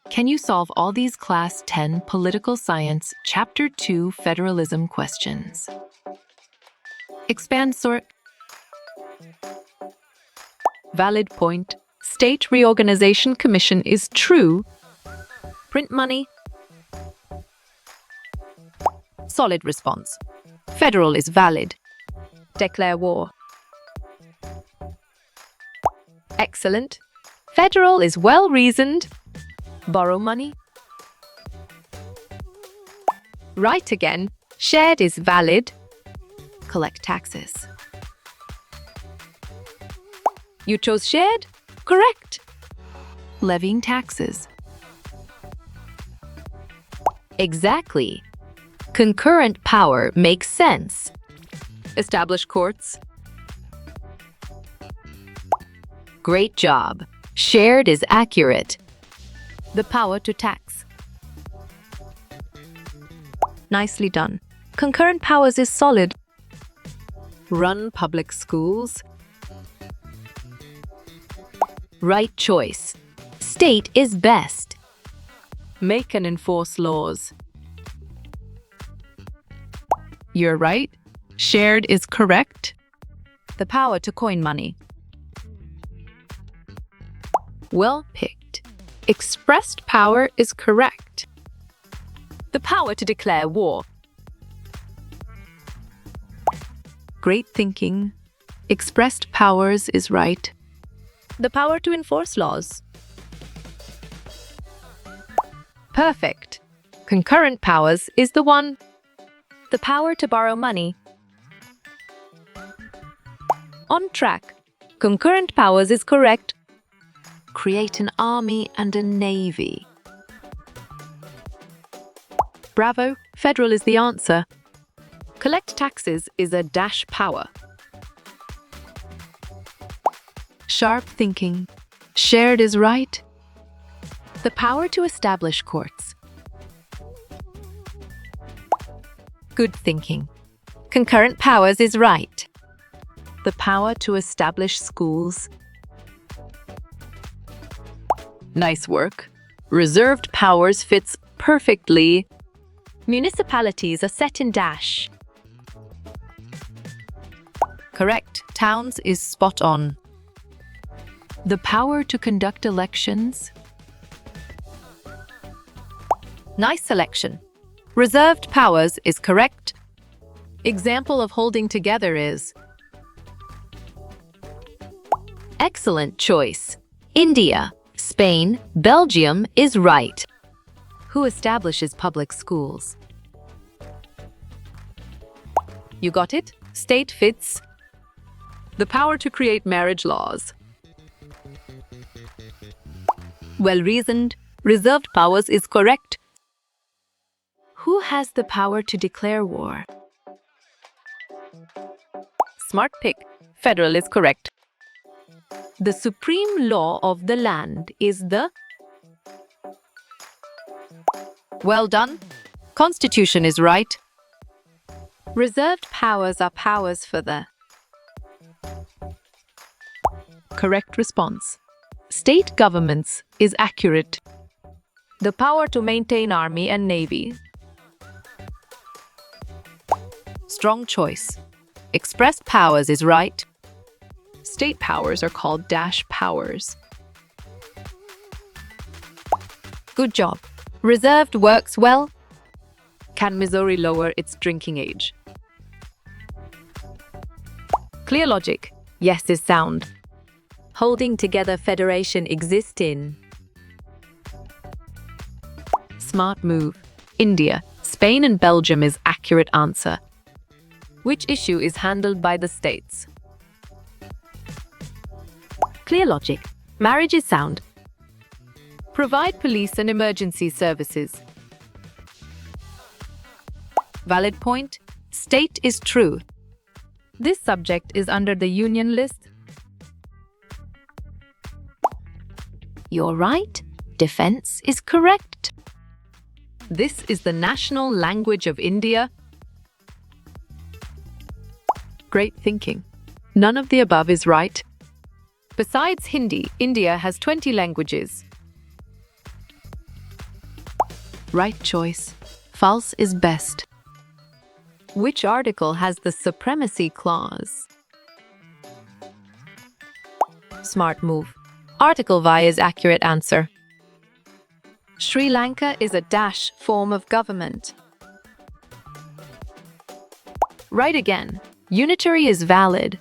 Can you solve all these Class 10 Political Science Chapter 2 Federalism questions? Expand sort. Valid point. State Reorganization Commission is true. Print money. Solid response. Federal is valid. Declare war. Excellent. Federal is well reasoned. Borrow money. Right again. Shared is valid. Collect taxes. You chose shared? Correct. Levying taxes. Exactly. Concurrent power makes sense. Establish courts. Great job. Shared is accurate. The power to tax. Nicely done. Concurrent powers is solid. Run public schools. Right choice. State is best. Make and enforce laws. You're right. Shared is correct. The power to coin money. Well picked. Expressed power is correct. The power to declare war. Great thinking. Expressed powers is right. The power to enforce laws. Perfect. Concurrent powers is the one. The power to borrow money. On track. Concurrent powers is correct. Create an army and a navy. Bravo. Federal is the answer. Collect taxes is a dash power. Sharp thinking. Shared is right. The power to establish courts. Good thinking. Concurrent powers is right. The power to establish schools. Nice work. Reserved powers fits perfectly. Municipalities are set in dash. Correct. Towns is spot on. The power to conduct elections. Nice selection. Reserved powers is correct. Example of holding together is. Excellent choice. India, Spain, Belgium is right. Who establishes public schools? You got it? State fits. The power to create marriage laws. Well reasoned. Reserved powers is correct. Who has the power to declare war? Smart pick. Federal is correct. The supreme law of the land is the. Well done. Constitution is right. Reserved powers are powers for the. Correct response. State governments is accurate. The power to maintain army and navy. Strong choice. Expressed powers is right. State powers are called dash powers. Good job. Reserved works well. Can Missouri lower its drinking age? Clear logic. Yes is sound. Holding together federation exists in. Smart move. India, Spain and Belgium is accurate answer. Which issue is handled by the states? Clear logic. Marriage is sound. Provide police and emergency services. Valid point. State is true. This subject is under the union list. You're right. Defense is correct. This is the national language of India. Great thinking. None of the above is right. Besides Hindi, India has 20 languages. Right choice. False is best. Which article has the supremacy clause? Smart move. Article Vi is accurate answer. Sri Lanka is a dash form of government. Right again. Unitary is valid.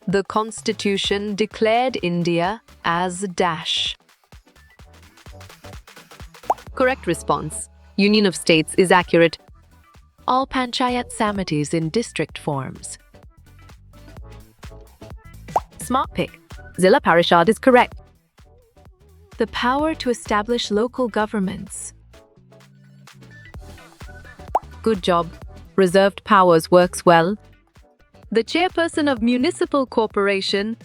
The Constitution declared India as dash. Correct response. Union of States is accurate. All Panchayat Samitis in district forms. Smart pick. Zilla Parishad is correct. The power to establish local governments. Good job. Reserved powers works well. The chairperson of municipal corporation.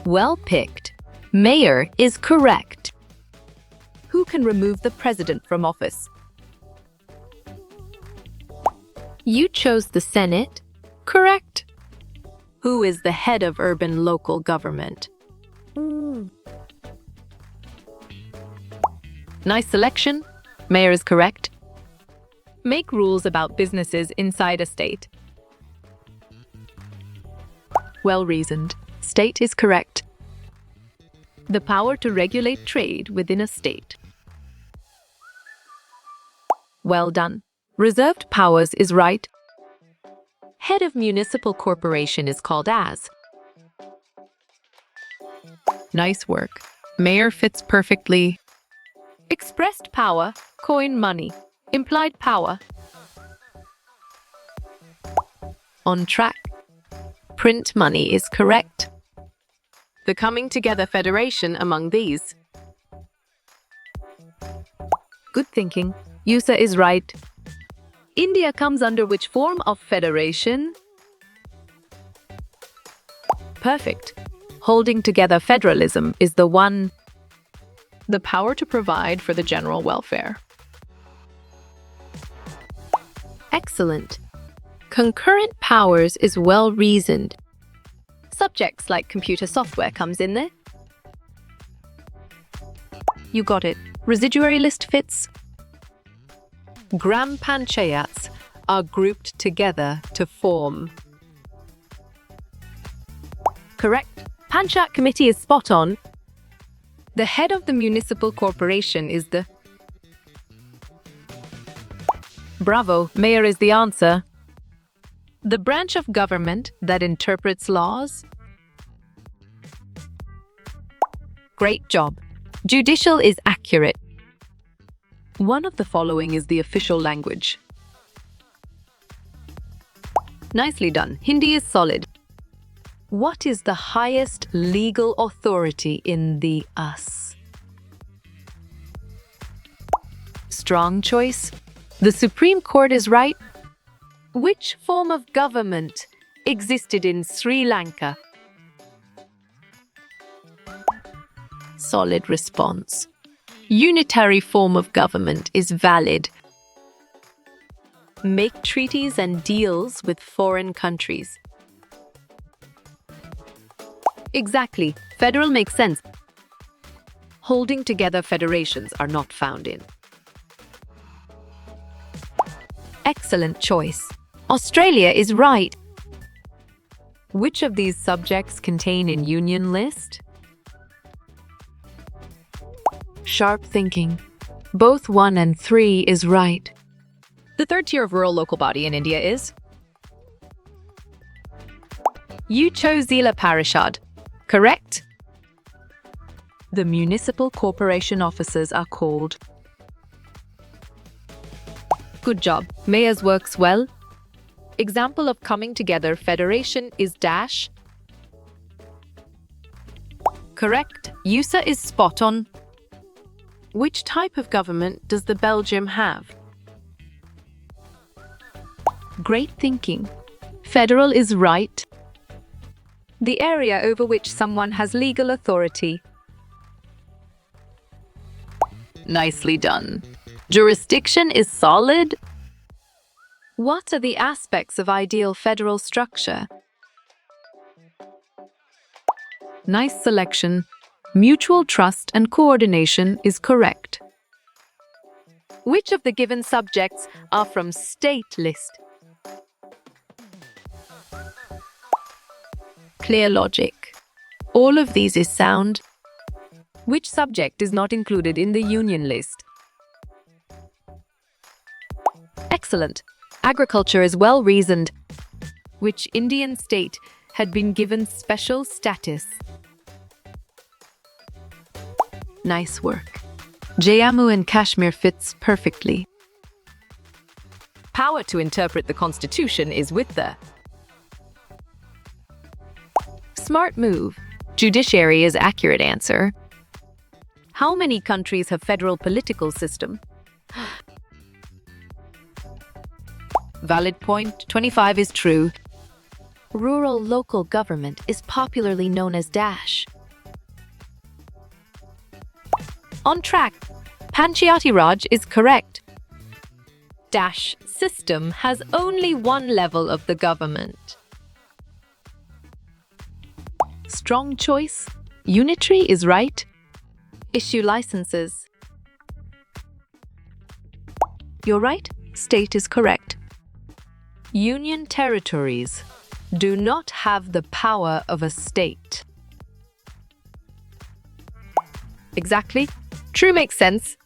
Well picked. Mayor is correct. Who can remove the president from office? You chose the Senate. Correct. Who is the head of urban local government? Nice selection. Mayor is correct. Make rules about businesses inside a state. Well reasoned. State is correct. The power to regulate trade within a state. Well done. Reserved powers is right. Head of municipal corporation is called as. Nice work. Mayor fits perfectly. Expressed power, coin money. Implied power. On track. Print money is correct. The coming together federation among these. Good thinking. USA is right. India comes under which form of federation? Perfect. Holding together federalism is the one. The power to provide for the general welfare. Excellent. Concurrent powers is well reasoned. Subjects like computer software comes in there. You got it. Residuary list fits. Gram panchayats are grouped together to form. Correct. Panchayat committee is spot on. The head of the municipal corporation is the. Bravo, mayor is the answer. The branch of government that interprets laws. Great job. Judicial is accurate. One of the following is the official language. Nicely done. Hindi is solid. What is the highest legal authority in the US? Strong choice. The Supreme Court is right. Which form of government existed in Sri Lanka? Solid response. Unitary form of government is valid. Make treaties and deals with foreign countries. Exactly. Federal makes sense. Holding together federations are not found in. Excellent choice. Australia is right. Which of these subjects contain in Union list? Sharp thinking. Both 1 and 3 is right. The third tier of rural local body in India is? You chose Zila Parishad. Correct? The municipal corporation officers are called. Good job. Mayor's works well. Example of coming together federation is dash. Correct. USA is spot on. Which type of government does the Belgium have? Great thinking. Federal is right. The area over which someone has legal authority. Nicely done. Jurisdiction is solid. What are the aspects of ideal federal structure? Nice selection. Mutual trust and coordination is correct. Which of the given subjects are from state list? Clear logic. All of these is sound. Which subject is not included in the union list? Excellent. Agriculture is well reasoned. Which Indian state had been given special status? Nice work. Jammu and Kashmir fits perfectly. Power to interpret the Constitution is with the smart move. Judiciary is accurate answer. How many countries have federal political system? Valid point. 25 is true. Rural local government is popularly known as dash. On track. Panchayati Raj is correct. Dash system has only one level of the government. Strong choice. Unitary is right. Issue licenses. You're right. State is correct. Union territories do not have the power of a state. Exactly. True, makes sense.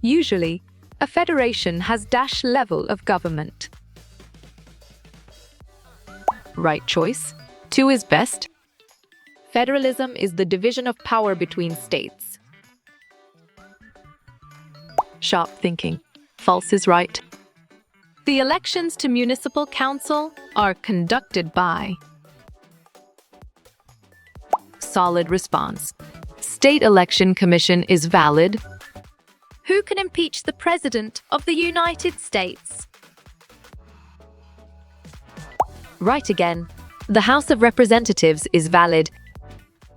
Usually, a federation has dash level of government. Right choice. 2 is best. Federalism is the division of power between states. Sharp thinking. False is right. The elections to municipal council are conducted by. Solid response. State Election Commission is valid. Who can impeach the President of the United States? Right again. The House of Representatives is valid.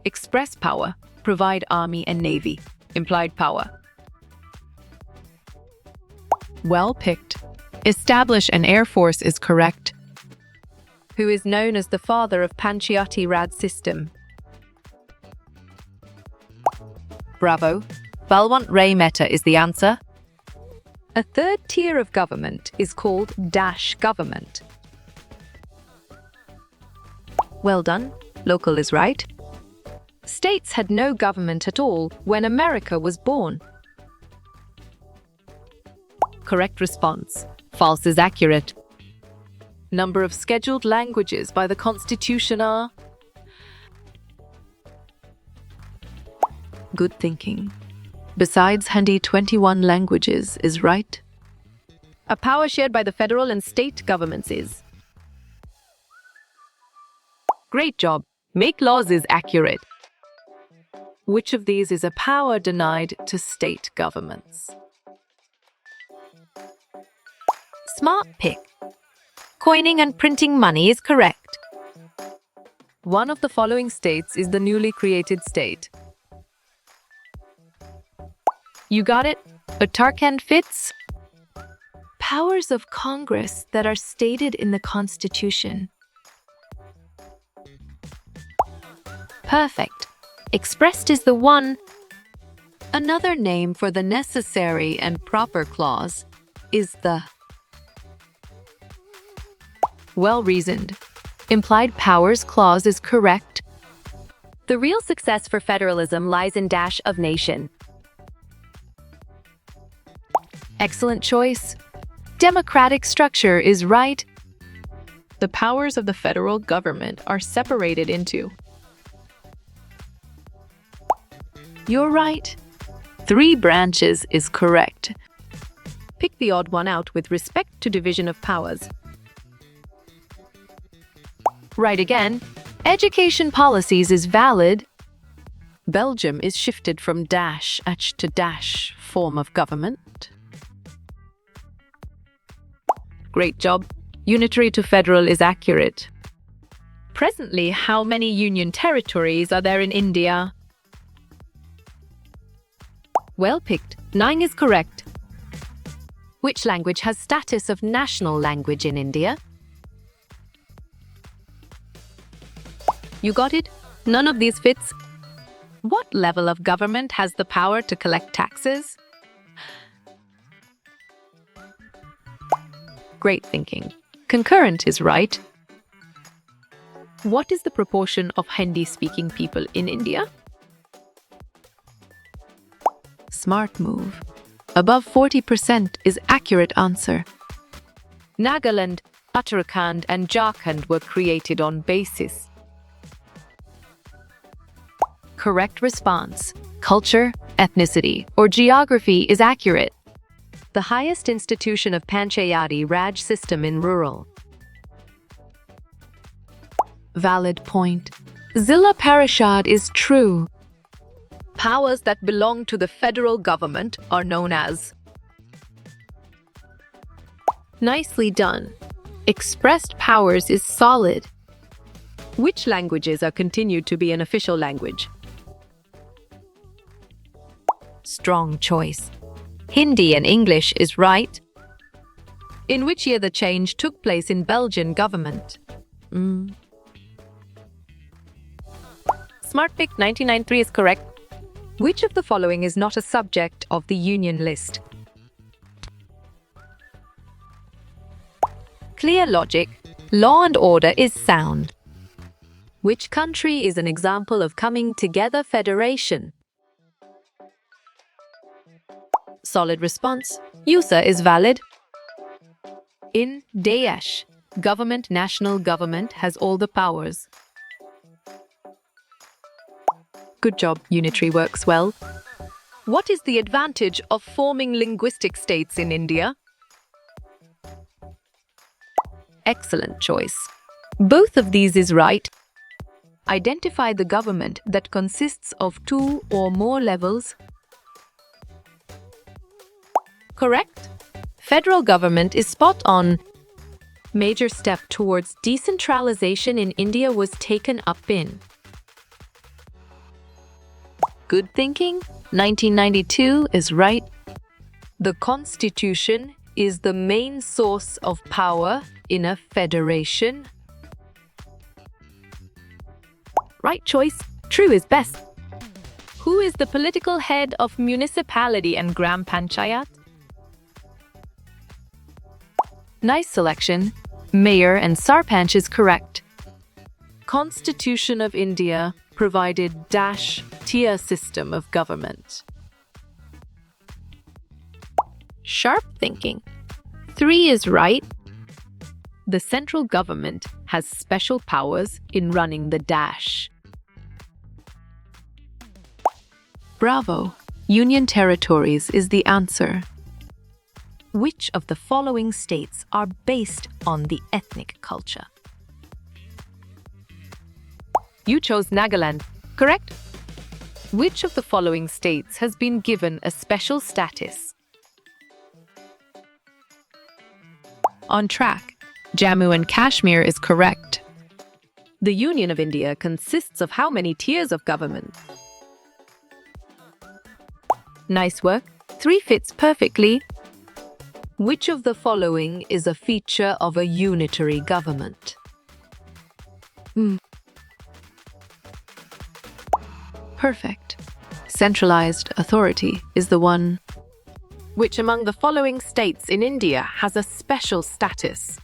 Express power. Provide Army and Navy. Implied power. Well picked. Establish an Air Force is correct. Who is known as the father of Panchayati Raj system? Bravo. Balwant Ray Mehta is the answer. A third tier of government is called dash government. Well done. Local is right. States had no government at all when America was born. Correct response. False is accurate. Number of scheduled languages by the Constitution are. Good thinking. Besides Hindi, 21 languages is right. A power shared by the federal and state governments is. Great job. Make laws is accurate. Which of these is a power denied to state governments? Smart pick. Coining and printing money is correct. One of the following states is the newly created state. You got it? Uttarakhand fits. Powers of Congress that are stated in the Constitution. Perfect. Expressed is the one. Another name for the necessary and proper clause is the. Well reasoned. Implied powers clause is correct. The real success for federalism lies in dash of nation. Excellent choice. Democratic structure is right. The powers of the federal government are separated into. You're right. 3 branches is correct. Pick the odd one out with respect to division of powers. Right again. Education policies is valid. Belgium is shifted from dash h to dash form of government. Great job. Unitary to federal is accurate. Presently, how many union territories are there in India? Well picked. 9 is correct. Which language has status of national language in India? You got it? None of these fits. What level of government has the power to collect taxes? Great thinking. Concurrent is right. What is the proportion of Hindi-speaking people in India? Smart move. Above 40% is accurate answer. Nagaland, Uttarakhand and Jharkhand were created on basis. Correct response. Culture, ethnicity, or geography is accurate. The highest institution of Panchayati Raj system in rural. Valid point. Zilla Parishad is true. Powers that belong to the federal government are known as. Nicely done. Expressed powers is solid. Which languages are continued to be an official language? Strong choice. Hindi and English is right. In which year the change took place in Belgian government? Smart pick 1993 is correct. Which of the following is not a subject of the Union list? Clear logic. Law and order is sound. Which country is an example of coming together federation? Solid response. USA is valid. In Daesh, national government has all the powers. Good job, unitary works well. What is the advantage of forming linguistic states in India? Excellent choice. Both of these is right. Identify the government that consists of 2 or more levels. Correct. Federal government is spot on. Major step towards decentralization in India was taken up in. Good thinking. 1992 is right. The Constitution is the main source of power in a federation. Right choice. True is best. Who is the political head of municipality and Gram Panchayat? Nice selection. Mayor and Sarpanch is correct. Constitution of India provided tier system of government. Sharp thinking. 3 is right. The central government has special powers in running the dash. Bravo. Union territories is the answer. Which of the following states are based on the ethnic culture? You chose Nagaland, correct? Which of the following states has been given a special status? On track. Jammu and Kashmir is correct. The Union of India consists of how many tiers of government? Nice work. 3 fits perfectly. Which of the following is a feature of a unitary government? Perfect. Centralized authority is the one. Which among the following states in India has a special status?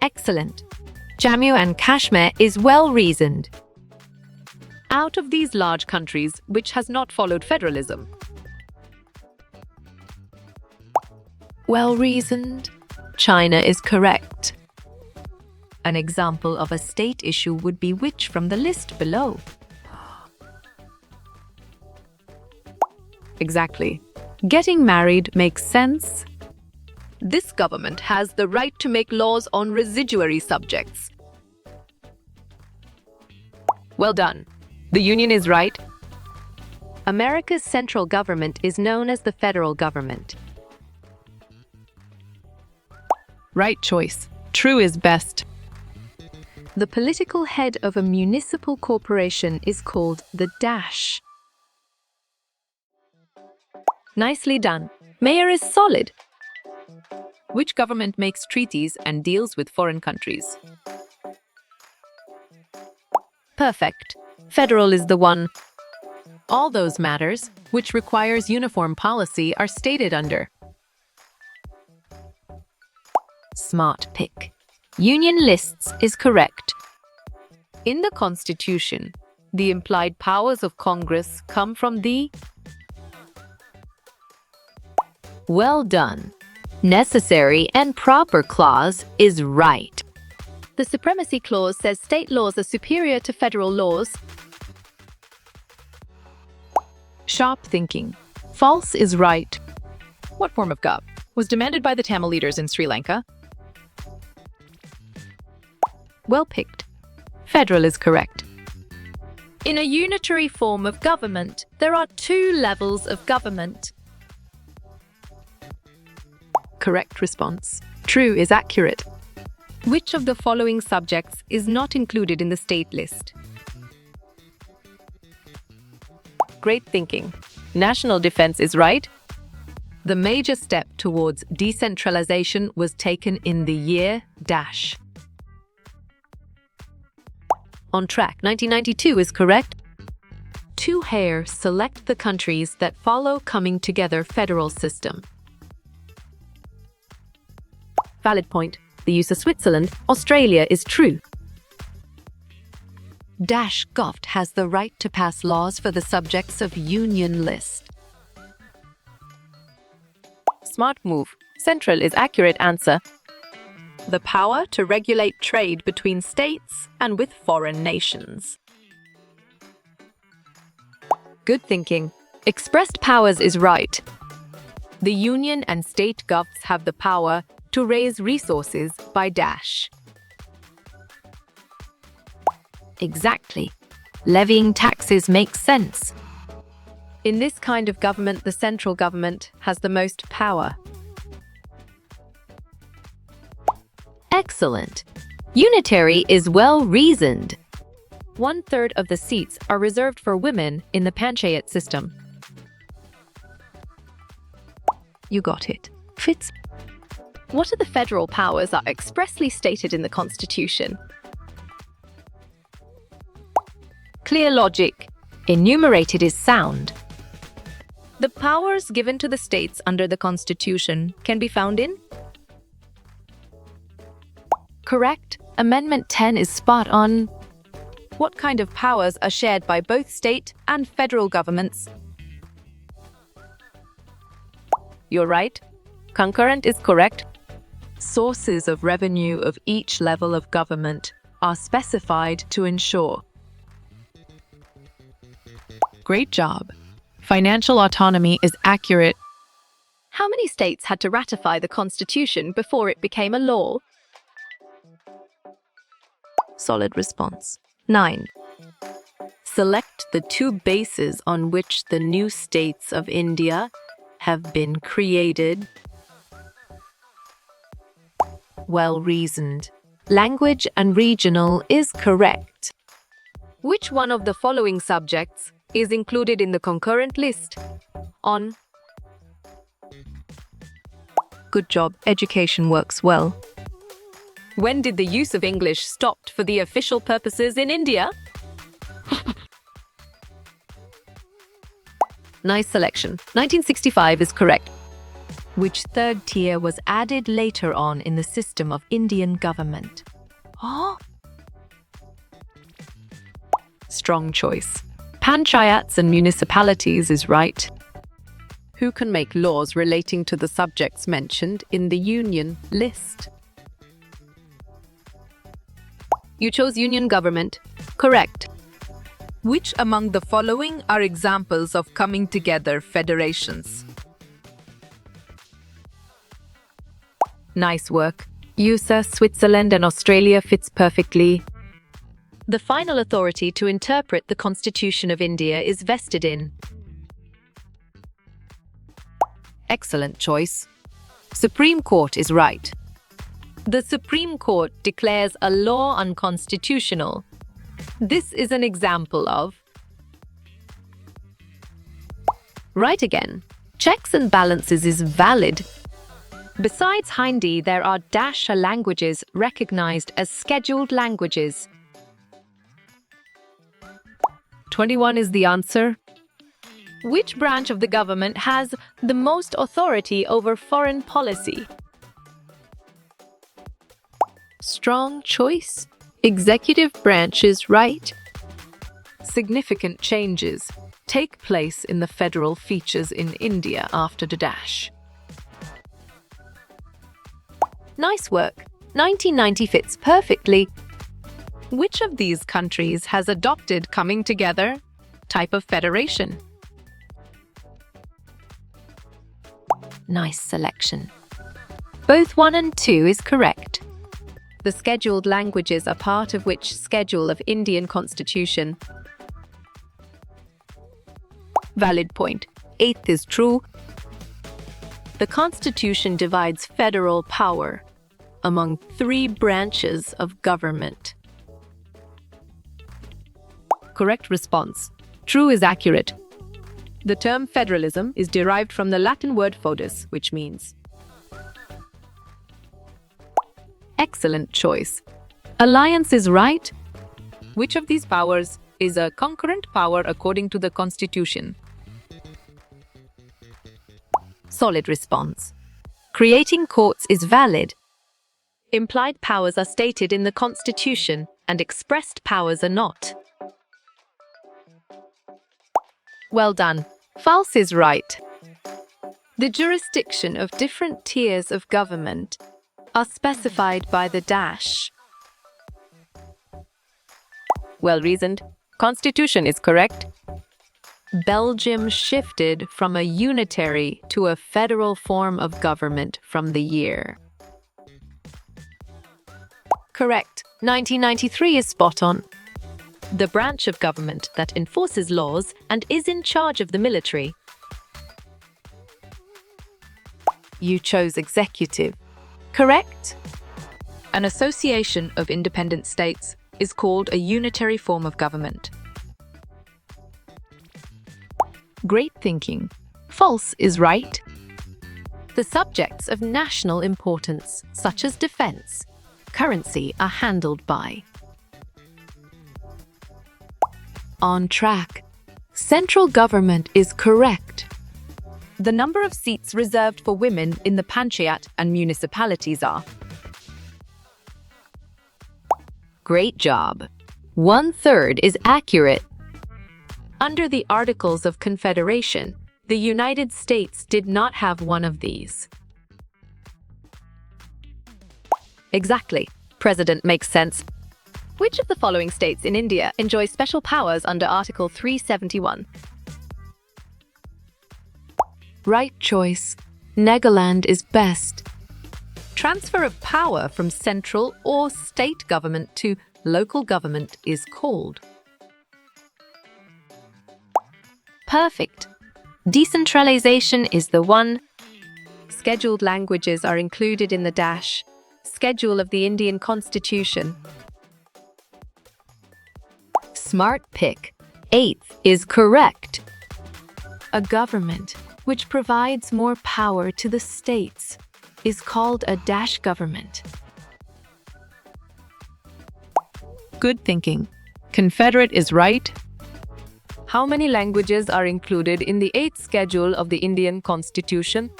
Excellent. Jammu and Kashmir is well reasoned. Out of these large countries, which has not followed federalism? Well reasoned. China is correct. An example of a state issue would be which from the list below? Exactly. Getting married makes sense. This government has the right to make laws on residuary subjects. Well done. The Union is right. America's central government is known as the federal government. Right choice. True is best. The political head of a municipal corporation is called the dash. Nicely done. Mayor is solid. Which government makes treaties and deals with foreign countries? Perfect. Federal is the one. All those matters which requires uniform policy are stated under. Smart pick. Union lists is correct. In the Constitution, the implied powers of Congress come from the well done. Necessary and proper clause is right. The Supremacy Clause says state laws are superior to federal laws. Sharp thinking. False is right. What form of gov was demanded by the Tamil leaders in Sri Lanka? Well picked. Federal is correct. In a unitary form of government, there are 2 levels of government. Correct response. True is accurate. Which of the following subjects is not included in the state list? Great thinking. National defense is right. The major step towards decentralization was taken in the year dash. On track. 1992 is correct. To here, select the countries that follow coming together federal system. Valid point. The use of Switzerland, Australia is true. Dash Govt has the right to pass laws for the subjects of Union list. Smart move. Central is accurate answer. The power to regulate trade between states and with foreign nations. Good thinking. Expressed powers is right. The union and state govs have the power to raise resources by dash. Exactly. Levying taxes makes sense. In this kind of government, the central government has the most power. Excellent. Unitary is well reasoned. 1/3 of the seats are reserved for women in the panchayat system. You got it. Fits. What are the federal powers are expressly stated in the Constitution? Clear logic. Enumerated is sound. The powers given to the states under the Constitution can be found in? Correct. Amendment 10 is spot on. What kind of powers are shared by both state and federal governments? You're right. Concurrent is correct. Sources of revenue of each level of government are specified to ensure. Great job. Financial autonomy is accurate. How many states had to ratify the Constitution before it became a law? Solid response. 9. Select the 2 bases on which the new states of India have been created. Well reasoned. Language and regional is correct. Which one of the following subjects is included in the concurrent list? On. Good job. Education works well. When did the use of English stopped for the official purposes in India? Nice selection. 1965 is correct. Which 3rd tier was added later on in the system of Indian government? Oh. Strong choice. Panchayats and municipalities is right. Who can make laws relating to the subjects mentioned in the union list? You chose union government. Correct. Which among the following are examples of coming together federations? Nice work. USA, Switzerland, and Australia fits perfectly. The final authority to interpret the Constitution of India is vested in. Excellent choice. Supreme Court is right. The Supreme Court declares a law unconstitutional. This is an example of. Right again. Checks and balances is valid. Besides Hindi, there are Dasha languages recognized as scheduled languages. 21 is the answer. Which branch of the government has the most authority over foreign policy? Strong choice. Executive branch is right. Significant changes take place in the federal features in India after the dash. Nice work. 1990 fits perfectly. Which of these countries has adopted coming together type of federation? Nice selection. Both 1 and 2 is correct. The scheduled languages are part of which schedule of Indian Constitution? Valid point. 8th is true. The Constitution divides federal power among 3 branches of government. Correct response. True is accurate. The term federalism is derived from the Latin word fodus, which means. Excellent choice. Alliance is right. Which of these powers is a concurrent power according to the Constitution? Solid response. Creating courts is valid. Implied powers are stated in the Constitution and expressed powers are not. Well done. False is right. The jurisdiction of different tiers of government are specified by the dash. Well reasoned. Constitution is correct. Belgium shifted from a unitary to a federal form of government from the year. Correct. 1993 is spot on. The branch of government that enforces laws and is in charge of the military. You chose executive. Correct. An association of independent states is called a unitary form of government. Great thinking. False is right. The subjects of national importance, such as defense, currency, are handled by. On track. Central government is correct. The number of seats reserved for women in the panchayat and municipalities are. Great job. 1/3 is accurate. Under the Articles of Confederation, the United States did not have one of these. Exactly. President makes sense. Which of the following states in India enjoy special powers under Article 371? Right choice. Nagaland is best. Transfer of power from central or state government to local government is called. Perfect. Decentralization is the one. Scheduled languages are included in the dash. Schedule of the Indian Constitution. Smart pick. 8th is correct. A government which provides more power to the states is called a dash government. Good thinking. Confederate is right. How many languages are included in the 8th schedule of the Indian Constitution?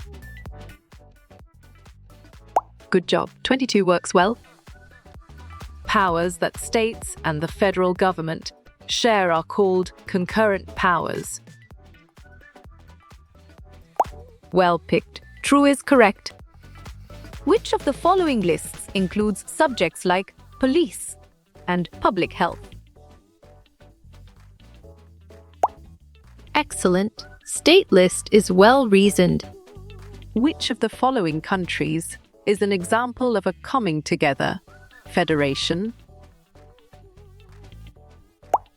Good job. 22 works well. Powers that states and the federal government share are called concurrent powers. Well picked. True is correct. Which of the following lists includes subjects like police and public health? Excellent. State list is well reasoned. Which of the following countries is an example of a coming together federation?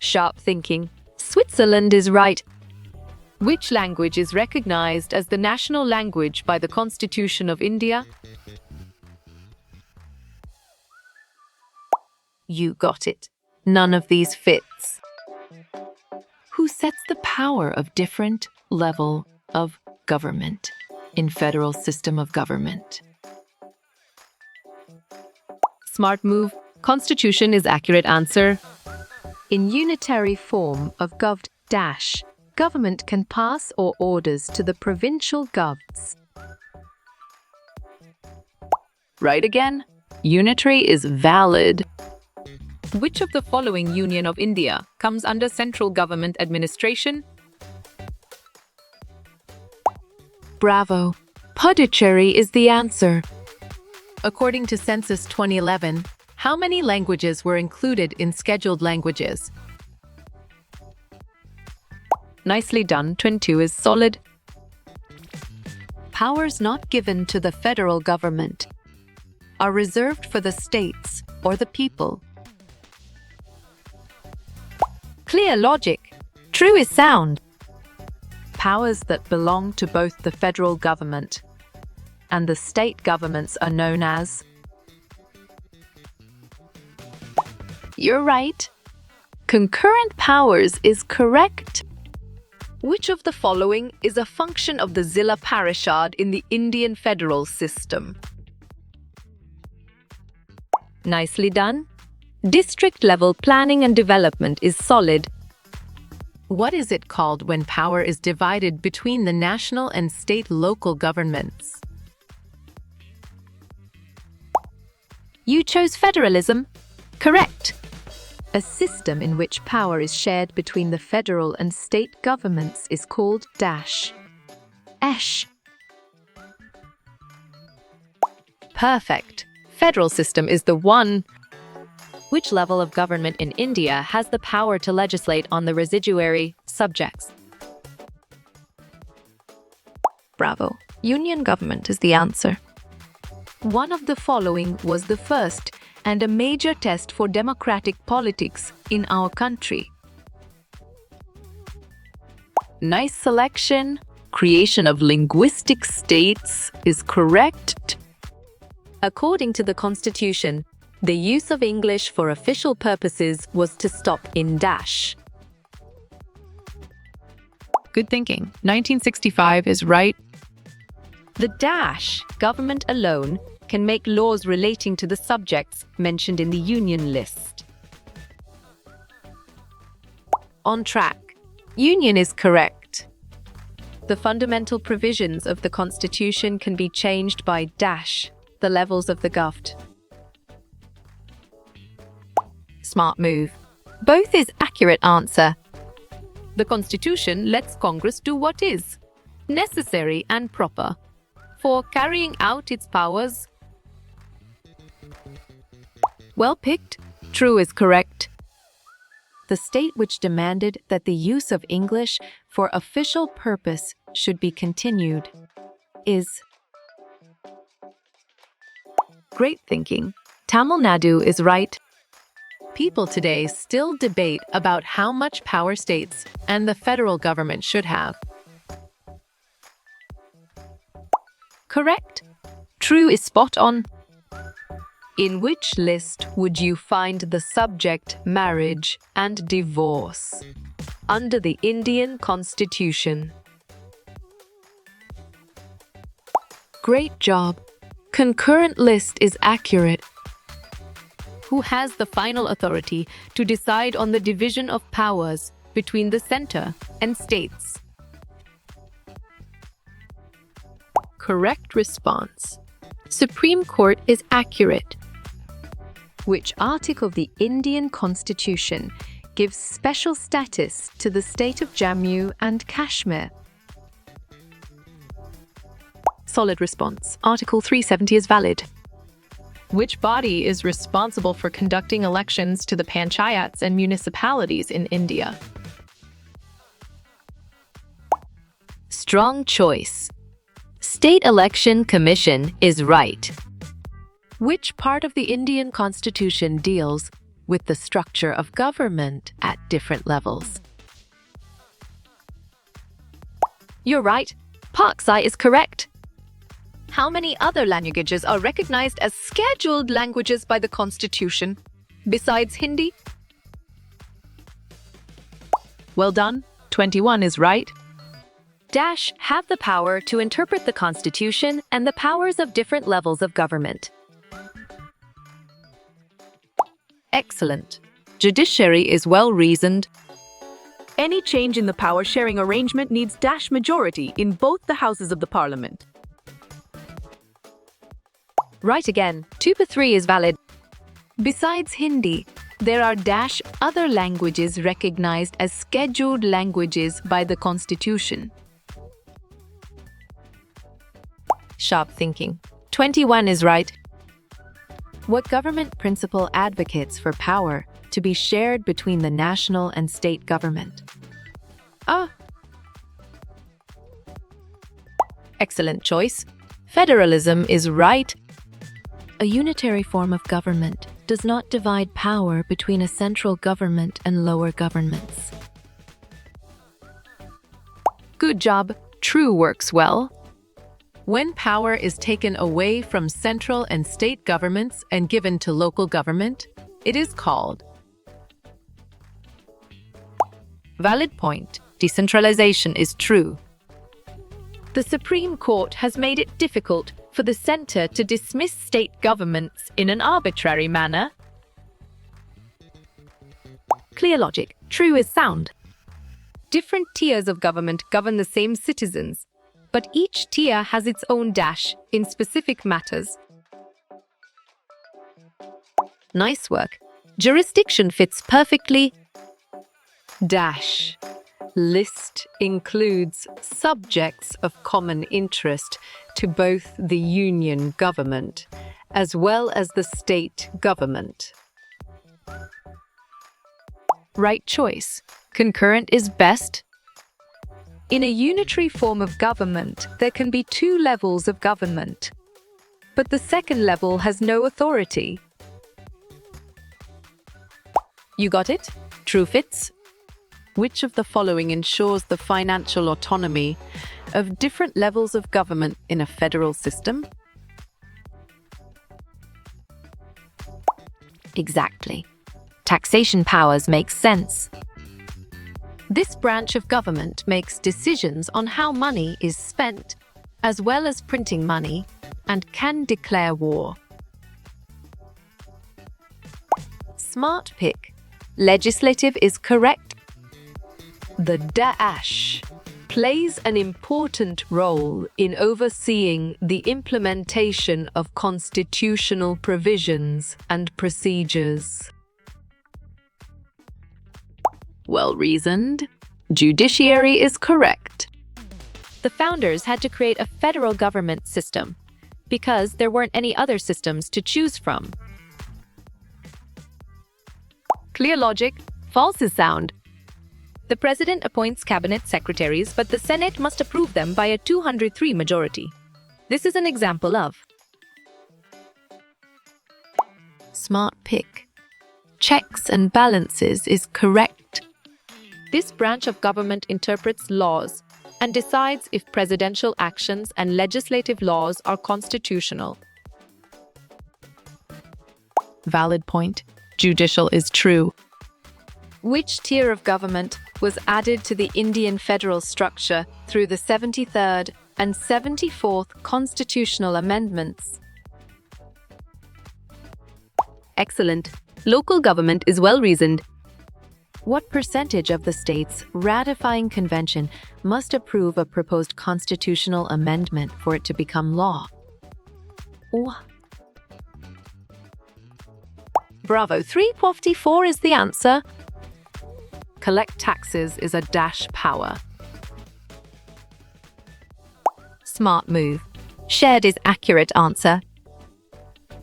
Sharp thinking. Switzerland is right. Which language is recognized as the national language by the Constitution of India? You got it. None of these fits. Who sets the power of different level of government in federal system of government? Smart move. Constitution is accurate answer. In unitary form of gov dash, government can pass or orders to the provincial govs. Right again. Unitary is valid. Which of the following Union of India comes under central government administration? Bravo. Puducherry is the answer. According to Census 2011, how many languages were included in scheduled languages? Nicely done. 22 is solid. Powers not given to the federal government are reserved for the states or the people. Clear logic. True is sound. Powers that belong to both the federal government and the state governments are known as. You're right. Concurrent powers is correct. Which of the following is a function of the Zilla Parishad in the Indian federal system? Nicely done. District-level planning and development is solid. What is it called when power is divided between the national and state local governments? You chose federalism. Correct. A system in which power is shared between the federal and state governments is called dash. Esh. Perfect. Federal system is the one. Which level of government in India has the power to legislate on the residuary subjects? Bravo. Union government is the answer. One of the following was the first and a major test for democratic politics in our country. Nice selection. Creation of linguistic states is correct. According to the Constitution, the use of English for official purposes was to stop in dash. Good thinking. 1965 is right. The dash, government alone, can make laws relating to the subjects mentioned in the Union list. On track. Union is correct. The fundamental provisions of the Constitution can be changed by dash, the levels of the govt. Smart move. Both is accurate answer. The Constitution lets Congress do what is necessary and proper for carrying out its powers. Well picked. True is correct. The state which demanded that the use of English for official purpose should be continued is. Great thinking. Tamil Nadu is right. People today still debate about how much power states and the federal government should have. Correct. True is spot on. In which list would you find the subject marriage and divorce under the Indian Constitution? Great job. Concurrent list is accurate. Who has the final authority to decide on the division of powers between the center and states? Correct response. Supreme Court is accurate. Which article of the Indian Constitution gives special status to the state of Jammu and Kashmir? Solid response. Article 370 is valid. Which body is responsible for conducting elections to the panchayats and municipalities in India? Strong choice. State Election Commission is right. Which part of the Indian Constitution deals with the structure of government at different levels? You're right. Parksai is correct. How many other languages are recognized as scheduled languages by the Constitution, besides Hindi? Well done. 21 is right. Dash have the power to interpret the Constitution and the powers of different levels of government. Excellent. Judiciary is well-reasoned. Any change in the power-sharing arrangement needs dash majority in both the houses of the parliament. Right again. 2/3 is valid. Besides Hindi, there are dash other languages recognized as scheduled languages by the Constitution. Sharp thinking. 21 is right. What government principle advocates for power to be shared between the national and state government? Excellent choice. Federalism is right. A unitary form of government does not divide power between a central government and lower governments. Good job. True works well. When power is taken away from central and state governments and given to local government, it is called. Valid point. Decentralization is true. The Supreme Court has made it difficult for the center to dismiss state governments in an arbitrary manner. Clear logic. True is sound. Different tiers of government govern the same citizens, but each tier has its own dash in specific matters. Nice work. Jurisdiction fits perfectly. Dash. List includes subjects of common interest to both the union government as well as the state government. Right choice. Concurrent is best. In a unitary form of government, there can be two levels of government, but the second level has no authority. You got it? True fits. Which of the following ensures the financial autonomy of different levels of government in a federal system? Exactly. Taxation powers make sense. This branch of government makes decisions on how money is spent, as well as printing money, and can declare war. Smart pick. Legislative is correct. The dash plays an important role in overseeing the implementation of constitutional provisions and procedures. Well-reasoned. Judiciary is correct. The founders had to create a federal government system because there weren't any other systems to choose from. Clear logic. False is sound. The president appoints cabinet secretaries, but the Senate must approve them by a 203 majority. This is an example of smart pick. Checks and balances is correct. This branch of government interprets laws and decides if presidential actions and legislative laws are constitutional. Valid point. Judicial is true. Which tier of government was added to the Indian federal structure through the 73rd and 74th constitutional amendments? Excellent. Local government is well-reasoned. What percentage of the states ratifying convention must approve a proposed constitutional amendment for it to become law? Bravo. 354 is the answer. Collect taxes is a dash power. Smart move. Shared is accurate answer.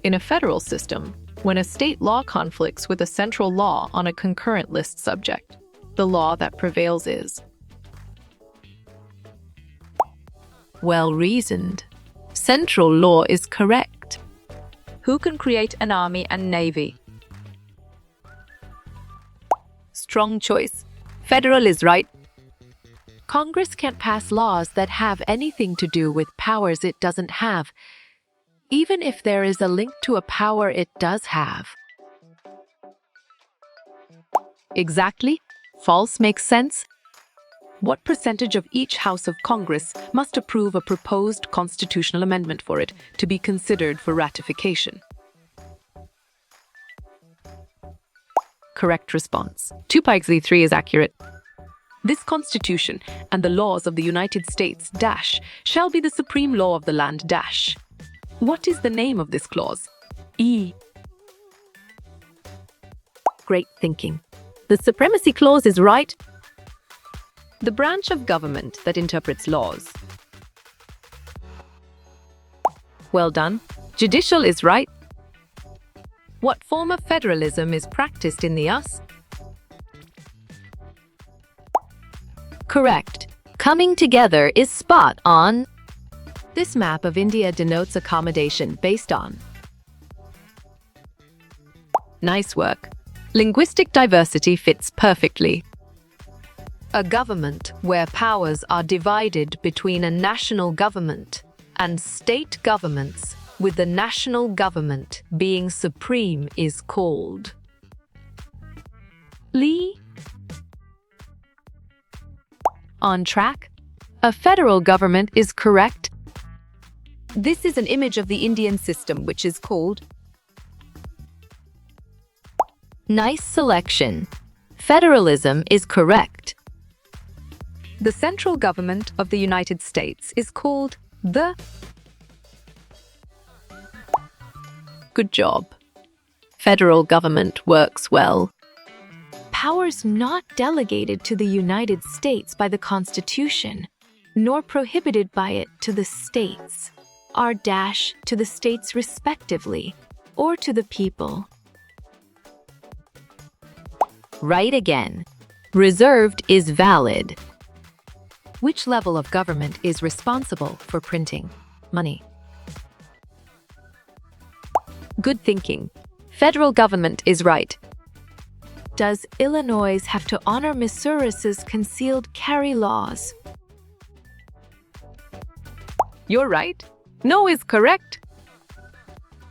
In a federal system, when a state law conflicts with a central law on a concurrent list subject, the law that prevails is. Well-reasoned. Central law is correct. Who can create an army and navy? Strong choice. Federal is right. Congress can't pass laws that have anything to do with powers it doesn't have, even if there is a link to a power it does have. Exactly. False makes sense. What percentage of each House of Congress must approve a proposed constitutional amendment for it to be considered for ratification? Correct response. 2 pi x 3 is accurate. This Constitution and the laws of the United States dash shall be the supreme law of the land dash. What is the name of this clause? E. Great thinking. The Supremacy Clause is right. The branch of government that interprets laws. Well done. Judicial is right. What form of federalism is practiced in the US? Correct. Coming together is spot on. This map of India denotes accommodation based on. Nice work. Linguistic diversity fits perfectly. A government where powers are divided between a national government and state governments, with the national government being supreme, is called. Lee? On track? A federal government is correct. This is an image of the Indian system, which is called. Nice selection. Federalism is correct. The central government of the United States is called the. Good job. Federal government works well. Powers not delegated to the United States by the Constitution, nor prohibited by it to the states, are dash to the states respectively, or to the people. Right again. Reserved is valid. Which level of government is responsible for printing money? Good thinking. Federal government is right. Does Illinois have to honor Missouri's concealed carry laws? You're right. No is correct.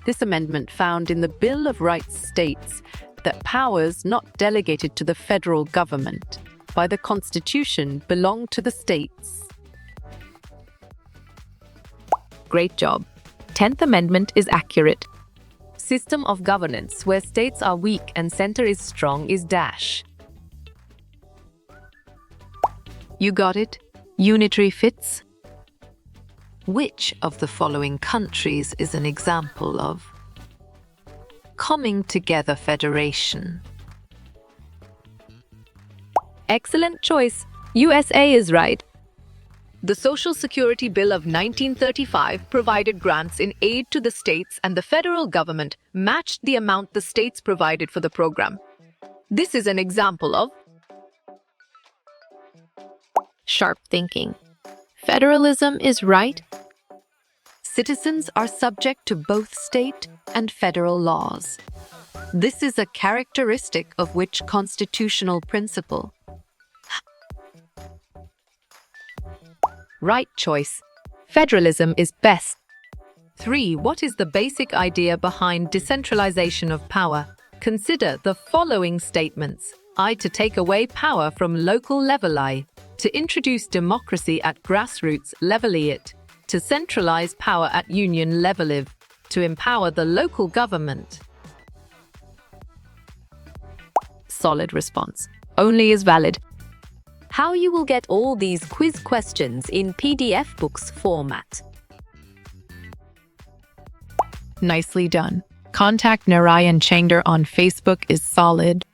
This amendment found in the Bill of Rights states that powers not delegated to the federal government by the Constitution belong to the states. Great job. 10th Amendment is accurate. System of governance where states are weak and center is strong is dash. You got it? Unitary fits? Which of the following countries is an example of coming together federation? Excellent choice. USA is right. The Social Security Bill of 1935 provided grants in aid to the states, and the federal government matched the amount the states provided for the program. This is an example of sharp thinking. Federalism is right. Citizens are subject to both state and federal laws. This is a characteristic of which constitutional principle? Right choice. Federalism is best. 3. What is the basic idea behind decentralization of power? Consider the following statements. I. To take away power from local level. I. To introduce democracy at grassroots level. It. To centralize power at union level. I. To empower the local government. Solid response. Only is valid. How you will get all these quiz questions in PDF books format. Nicely done. Contact Narayan Changder on Facebook is solid.